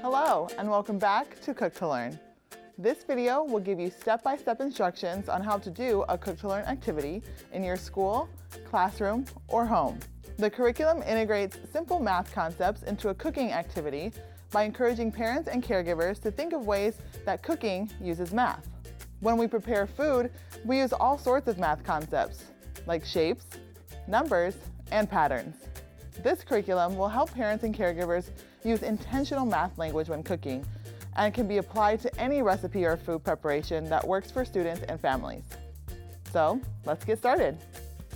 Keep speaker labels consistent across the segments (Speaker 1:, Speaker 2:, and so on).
Speaker 1: Hello, and welcome back to Cook to Learn. This video will give you step-by-step instructions on how to do a Cook to Learn activity in your school, classroom, or home. The curriculum integrates simple math concepts into a cooking activity by encouraging parents and caregivers to think of ways that cooking uses math. When we prepare food, we use all sorts of math concepts, like shapes, numbers, and patterns. This curriculum will help parents and caregivers use intentional math language when cooking, and can be applied to any recipe or food preparation that works for students and families. So, let's get started.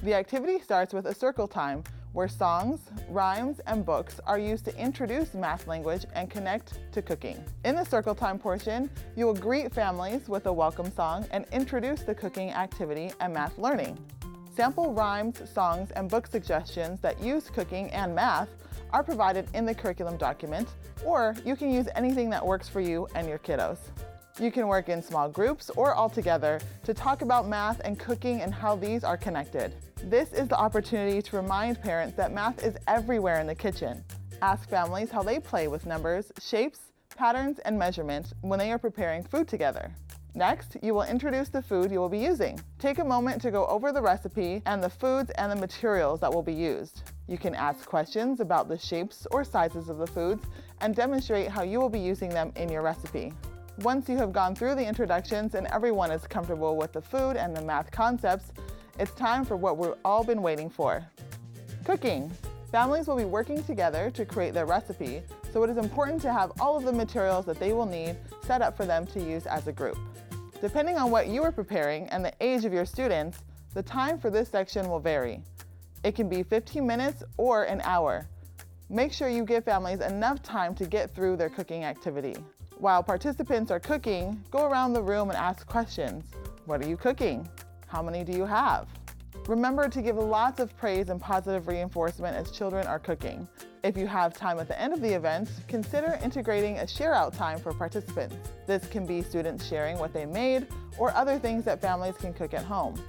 Speaker 1: The activity starts with a circle time, where songs, rhymes, and books are used to introduce math language and connect to cooking. In the circle time portion, you will greet families with a welcome song and introduce the cooking activity and math learning. Sample rhymes, songs, and book suggestions that use cooking and math are provided in the curriculum document, or you can use anything that works for you and your kiddos. You can work in small groups or all together to talk about math and cooking and how these are connected. This is the opportunity to remind parents that math is everywhere in the kitchen. Ask families how they play with numbers, shapes, patterns, and measurement when they are preparing food together. Next, you will introduce the food you will be using. Take a moment to go over the recipe and the foods and the materials that will be used. You can ask questions about the shapes or sizes of the foods and demonstrate how you will be using them in your recipe. Once you have gone through the introductions and everyone is comfortable with the food and the math concepts, it's time for what we've all been waiting for. Cooking. Families will be working together to create their recipe, so it is important to have all of the materials that they will need set up for them to use as a group. Depending on what you are preparing and the age of your students, the time for this section will vary. It can be 15 minutes or an hour. Make sure you give families enough time to get through their cooking activity. While participants are cooking, go around the room and ask questions. What are you cooking? How many do you have? Remember to give lots of praise and positive reinforcement as children are cooking. If you have time at the end of the event, consider integrating a share-out time for participants. This can be students sharing what they made or other things that families can cook at home.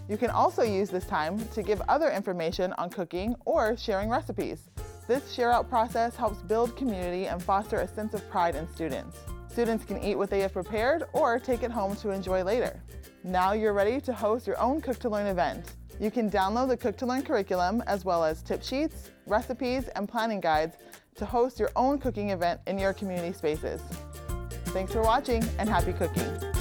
Speaker 1: You can also use this time to give other information on cooking or sharing recipes. This share-out process helps build community and foster a sense of pride in students. Students can eat what they have prepared or take it home to enjoy later. Now you're ready to host your own Cook to Learn event. You can download the Cook to Learn curriculum as well as tip sheets, recipes, and planning guides to host your own cooking event in your community spaces. Thanks for watching and happy cooking.